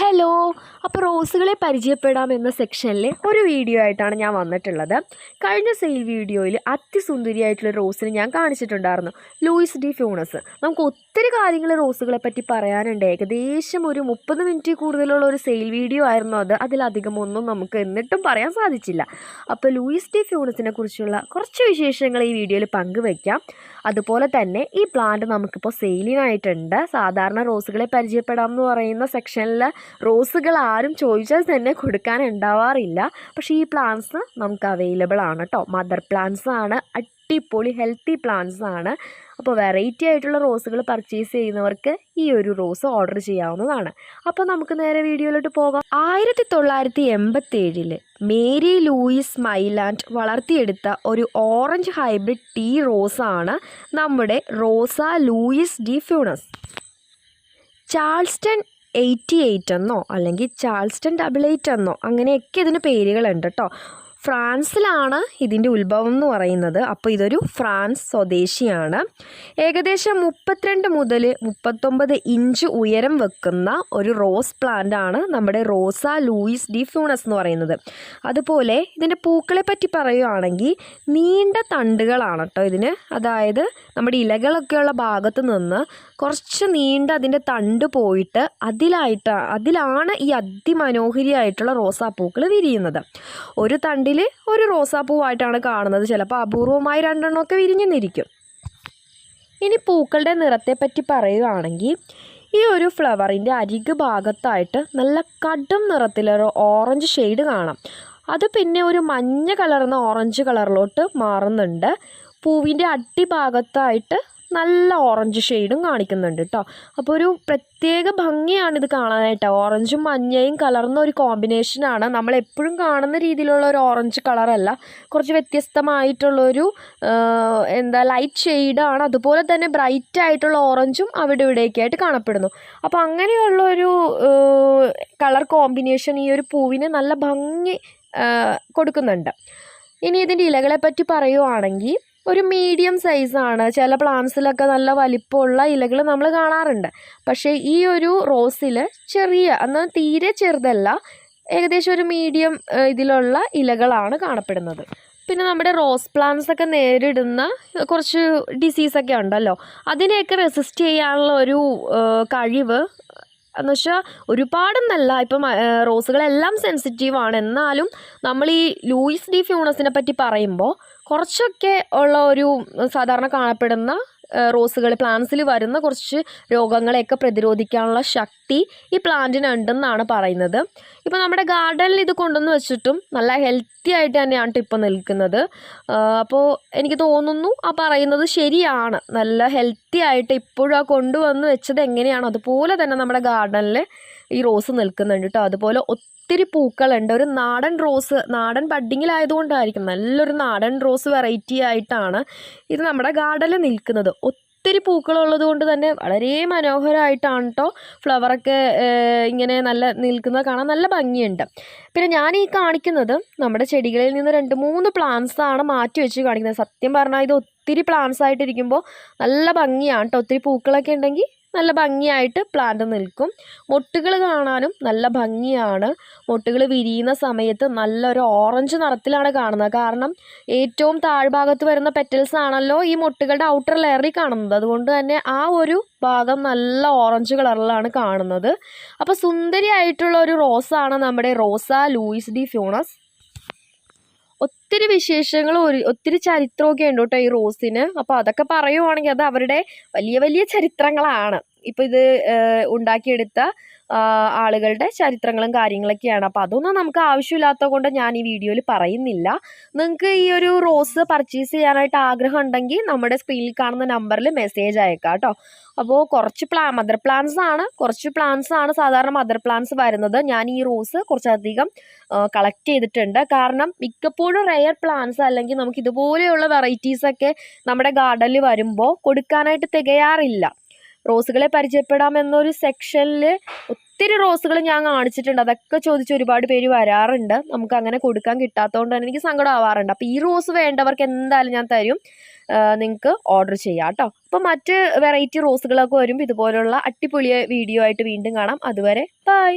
Hello, അപ്പോൾ റോസുകളെ പരിചയപ്പെടാം എന്ന സെക്ഷനിലെ ഒരു വീഡിയോ ആയിട്ടാണ് ഞാൻ വന്നിട്ടുള്ളത്. കഴിഞ്ഞ സെയിൽ വീഡിയോയിൽ അതിസുന്ദരിയായിട്ടുള്ള റോസിനെ ഞാൻ കാണിച്ചിട്ടുണ്ടായിരുന്നു, ലൂയിസ് ഡി ഫ്യൂണസ്. നമുക്ക് ഒത്തിരി കാര്യങ്ങൾ റോസുകളെ പറ്റി പറയാനുണ്ട്. ഏകദേശം ഒരു 30 മിനിറ്റ് കൂടുതലുള്ള ഒരു സെയിൽ വീഡിയോ ആയിരുന്നു അത്. അതിലധികം ഒന്നും നമുക്ക് എന്നിട്ടും പറയാൻ സാധിച്ചില്ല. അപ്പോൾ ലൂയിസ് ഡി ഫ്യൂണസിനെ കുറിച്ചുള്ള കുറച്ച് വിശേഷങ്ങൾ ഈ വീഡിയോയിൽ പങ്കുവയ്ക്കാം. അതുപോലെ തന്നെ ഈ പ്ലാന്റ് നമുക്കിപ്പോൾ സെയിലിനായിട്ടുണ്ട്. സാധാരണ റോസുകളെ പരിചയപ്പെടാം എന്ന് പറയുന്ന സെക്ഷനിൽ റോസുകൾ ആരും ചോദിച്ചാൽ തന്നെ കൊടുക്കാൻ ഉണ്ടാവാറില്ല. പക്ഷേ ഈ പ്ലാന്റ്സ് നമുക്ക് അവൈലബിൾ ആണ് കേട്ടോ. മദർ പ്ലാന്റ്സ് ആണ്, അടിപൊളി ഹെൽത്തി പ്ലാന്റ്സ് ആണ്. അപ്പോൾ വെറൈറ്റി ആയിട്ടുള്ള റോസുകൾ പർച്ചേസ് ചെയ്യുന്നവർക്ക് ഈ ഒരു റോസ് ഓർഡർ ചെയ്യാവുന്നതാണ്. അപ്പോൾ നമുക്ക് നേരെ വീഡിയോയിലോട്ട് പോകാം. 1987 മേരി ലൂയിസ് മൈലാൻഡ് വളർത്തിയെടുത്ത ഒരു ഓറഞ്ച് ഹൈബ്രിഡ് ടീ റോസാണ് നമ്മുടെ റോസ ലൂയിസ് ഡി ഫ്യൂണസ്. ചാൾസ്റ്റൺ 88 എന്നോ അല്ലെങ്കിൽ ചാൾസ്റ്റൺ 88 എന്നോ അങ്ങനെയൊക്കെ ഇതിന് പേരുകളുണ്ട് കേട്ടോ. ഫ്രാൻസിലാണ് ഇതിൻ്റെ ഉത്ഭവം എന്ന് പറയുന്നത്. അപ്പോൾ ഇതൊരു ഫ്രാൻസ് സ്വദേശിയാണ്. ഏകദേശം 32 മുതൽ 39 ഇഞ്ച് ഉയരം വെക്കുന്ന ഒരു റോസ് പ്ലാന്റ് ആണ് നമ്മുടെ റോസ ലൂയിസ് ഡി ഫ്യൂണസ് എന്ന് പറയുന്നത്. അതുപോലെ ഇതിൻ്റെ പൂക്കളെ പറ്റി പറയുകയാണെങ്കിൽ നീണ്ട തണ്ടുകളാണ് കേട്ടോ ഇതിന്. അതായത് നമ്മുടെ ഇലകളൊക്കെയുള്ള ഭാഗത്ത് നിന്ന് കുറച്ച് നീണ്ട അതിൻ്റെ തണ്ട് പോയിട്ട് അതിലാണ് ഈ അതിമനോഹരിയായിട്ടുള്ള റോസാപ്പൂക്കൾ വിരിയുന്നത്. ഒരു തണ്ടിൽ ഒരു റോസാപ്പൂവായിട്ടാണ് കാണുന്നത്. ചിലപ്പോൾ അപൂർവമായി 2 എണ്ണമൊക്കെ വിരിഞ്ഞെന്നിരിക്കും. ഇനി പൂക്കളുടെ നിറത്തെ പറ്റി പറയുകയാണെങ്കിൽ ഈ ഒരു ഫ്ലവറിൻ്റെ അരികു ഭാഗത്തായിട്ട് നല്ല കടും നിറത്തിലൊരു ഓറഞ്ച് ഷെയ്ഡ് കാണാം. അത് പിന്നെ ഒരു മഞ്ഞ കളർന്ന ഓറഞ്ച് കളറിലോട്ട് മാറുന്നുണ്ട്. പൂവിൻ്റെ അടിഭാഗത്തായിട്ട് നല്ല ഓറഞ്ച് ഷെയ്ഡും കാണിക്കുന്നുണ്ട് കേട്ടോ. അപ്പോൾ ഒരു പ്രത്യേക ഭംഗിയാണിത് കാണാനായിട്ട്. ഓറഞ്ചും മഞ്ഞയും കലർന്ന ഒരു കോമ്പിനേഷനാണ്. നമ്മളെപ്പോഴും കാണുന്ന രീതിയിലുള്ള ഒരു ഓറഞ്ച് കളറല്ല, കുറച്ച് വ്യത്യസ്തമായിട്ടുള്ളൊരു ലൈറ്റ് ഷെയ്ഡാണ്. അതുപോലെ തന്നെ ബ്രൈറ്റ് ആയിട്ടുള്ള ഓറഞ്ചും അവിടെ ഇവിടെയൊക്കെയായിട്ട് കാണപ്പെടുന്നു. അപ്പോൾ അങ്ങനെയുള്ളൊരു കളർ കോമ്പിനേഷൻ ഈ ഒരു പൂവിന് നല്ല ഭംഗി കൊടുക്കുന്നുണ്ട്. ഇനി ഇതിൻ്റെ ഇലകളെ പറ്റി പറയുവാണെങ്കിൽ ഒരു മീഡിയം സൈസാണ്. ചില പ്ലാന്റ്സിലൊക്കെ നല്ല വലിപ്പമുള്ള ഇലകൾ നമ്മൾ കാണാറുണ്ട്. പക്ഷേ ഈ ഒരു റോസിൽ എന്നാൽ തീരെ ചെറുതല്ല, ഏകദേശം ഒരു മീഡിയം ഇതിലുള്ള ഇലകളാണ് കാണപ്പെടുന്നത്. പിന്നെ നമ്മുടെ റോസ് പ്ലാന്റ്സ് ഒക്കെ നേരിടുന്ന കുറച്ച് ഡിസീസൊക്കെ ഉണ്ടല്ലോ, അതിനെയൊക്കെ റെസിസ്റ്റ് ചെയ്യാനുള്ള ഒരു കഴിവ് എന്നുവെച്ചാൽ ഒരുപാടൊന്നല്ല. ഇപ്പം റോസുകളെല്ലാം സെൻസിറ്റീവാണ്. എന്നാലും നമ്മൾ ഈ ലൂയിസ് ഡി ഫ്യൂണസിനെ പറ്റി പറയുമ്പോൾ കുറച്ചൊക്കെ ഉള്ള ഒരു സാധാരണ കാണപ്പെടുന്ന റോസുകൾ പ്ലാന്റ്സിൽ വരുന്ന കുറച്ച് രോഗങ്ങളെയൊക്കെ പ്രതിരോധിക്കാനുള്ള ശക്തി ഈ പ്ലാന്റിനുണ്ടെന്നാണ് പറയുന്നത്. ഇപ്പോൾ നമ്മുടെ ഗാർഡനിൽ ഇത് കൊണ്ടുവന്ന് വെച്ചിട്ടും നല്ല ഹെൽത്തി ആയിട്ട് തന്നെയാണ് ഇപ്പോൾ നിൽക്കുന്നത്. അപ്പോൾ എനിക്ക് തോന്നുന്നു ആ പറയുന്നത് ശരിയാണ്. നല്ല ഹെൽത്തി ആയിട്ട് ഇപ്പോഴും ആ കൊണ്ടുവന്ന് വെച്ചത് എങ്ങനെയാണോ അതുപോലെ തന്നെ നമ്മുടെ ഗാർഡനിൽ ഈ റോസ് നിൽക്കുന്നുണ്ട് കേട്ടോ. അതുപോലെ ഒത്തിരി പൂക്കളുണ്ട്. ഒരു നാടൻ റോസ്, നാടൻ ബഡ്ഡിങ്ങിലായതുകൊണ്ടായിരിക്കും, നല്ലൊരു നാടൻ റോസ് വെറൈറ്റി ആയിട്ടാണ് ഇത് നമ്മുടെ ഗാർഡനിൽ നിൽക്കുന്നത്. ഒത്തിരി പൂക്കളുള്ളത് കൊണ്ട് തന്നെ വളരെ മനോഹരമായിട്ടാണ് കേട്ടോ ഫ്ലവറൊക്കെ ഇങ്ങനെ നല്ല നിൽക്കുന്നത് കാണാൻ നല്ല ഭംഗിയുണ്ട്. പിന്നെ ഞാൻ ഈ കാണിക്കുന്നത് നമ്മുടെ ചെടികളിൽ നിന്ന് 2-3 പ്ലാന്റ്സാണ് മാറ്റി വെച്ച് കാണിക്കുന്നത്. സത്യം പറഞ്ഞാൽ ഇത് ഒത്തിരി പ്ലാന്റ്സ് ആയിട്ടിരിക്കുമ്പോൾ നല്ല ഭംഗിയാണ് കേട്ടോ. ഒത്തിരി പൂക്കളൊക്കെ ഉണ്ടെങ്കിൽ നല്ല ഭംഗിയായിട്ട് പ്ലാന്റ് നിൽക്കും. മൊട്ടുകൾ കാണാനും നല്ല ഭംഗിയാണ്. മൊട്ടുകൾ വിരിയുന്ന സമയത്ത് നല്ലൊരു ഓറഞ്ച് നിറത്തിലാണ് കാണുന്നത്. കാരണം ഏറ്റവും താഴ്ഭാഗത്ത് വരുന്ന പെറ്റൽസ് ആണല്ലോ ഈ മൊട്ടുകളുടെ ഔട്ടർ ലെയറിൽ കാണുന്നത്. അതുകൊണ്ട് തന്നെ ആ ഒരു ഭാഗം നല്ല ഓറഞ്ച് കളറിലാണ് കാണുന്നത്. അപ്പോൾ സുന്ദരിയായിട്ടുള്ള ഒരു റോസാണ് നമ്മുടെ റോസ ലൂയിസ് ഡി ഫ്യൂണസ്. ഒത്തിരി വിശേഷങ്ങളും ഒത്തിരി ചരിത്രമൊക്കെ ഉണ്ട് കേട്ടോ ഈ റോസിന്. അപ്പോൾ അതൊക്കെ പറയുവാണെങ്കിൽ അത് അവരുടെ വലിയ വലിയ ചരിത്രങ്ങളാണ്. ഇപ്പോൾ ഇത് ഉണ്ടാക്കിയെടുത്ത ആളുകളുടെ ചരിത്രങ്ങളും കാര്യങ്ങളൊക്കെയാണ്. അപ്പോൾ അതൊന്നും നമുക്ക് ആവശ്യമില്ലാത്തത് കൊണ്ട് ഞാൻ ഈ വീഡിയോയിൽ പറയുന്നില്ല. നിങ്ങൾക്ക് ഈ ഒരു റോസ് പർച്ചേസ് ചെയ്യാനായിട്ട് ആഗ്രഹം ഉണ്ടെങ്കിൽ നമ്മുടെ സ്ക്രീനിൽ കാണുന്ന നമ്പറിൽ മെസ്സേജ് അയക്കാം കേട്ടോ. അപ്പോൾ കുറച്ച് മദർ പ്ലാന്റ്സ് ആണ് സാധാരണ മദർ പ്ലാന്റ്സ് വരുന്നത്. ഞാൻ ഈ റോസ് കുറച്ചധികം കളക്ട് ചെയ്തിട്ടുണ്ട്. കാരണം മിക്കപ്പോഴും റെയർ പ്ലാന്റ്സ് അല്ലെങ്കിൽ നമുക്ക് ഇതുപോലെയുള്ള വെറൈറ്റീസൊക്കെ നമ്മുടെ ഗാർഡനിൽ വരുമ്പോൾ കൊടുക്കാനായിട്ട് തികയാറില്ല. റോസുകളെ പരിചയപ്പെടാം എന്നൊരു സെക്ഷനിൽ ഒത്തിരി റോസുകൾ ഞാൻ കാണിച്ചിട്ടുണ്ട്. അതൊക്കെ ചോദിച്ച് ഒരുപാട് പേര് വരാറുണ്ട്. നമുക്ക് അങ്ങനെ കൊടുക്കാൻ കിട്ടാത്തതുകൊണ്ട് തന്നെ എനിക്ക് സങ്കടം ആവാറുണ്ട്. അപ്പോൾ ഈ റോസ് വേണ്ടവർക്ക് എന്തായാലും ഞാൻ തരും, നിങ്ങൾക്ക് ഓർഡർ ചെയ്യാം കേട്ടോ. അപ്പോൾ മറ്റ് വെറൈറ്റി റോസുകളൊക്കെ വരുമ്പോൾ ഇതുപോലുള്ള അടിപൊളിയ വീഡിയോ ആയിട്ട് വീണ്ടും കാണാം. അതുവരെ ബൈ.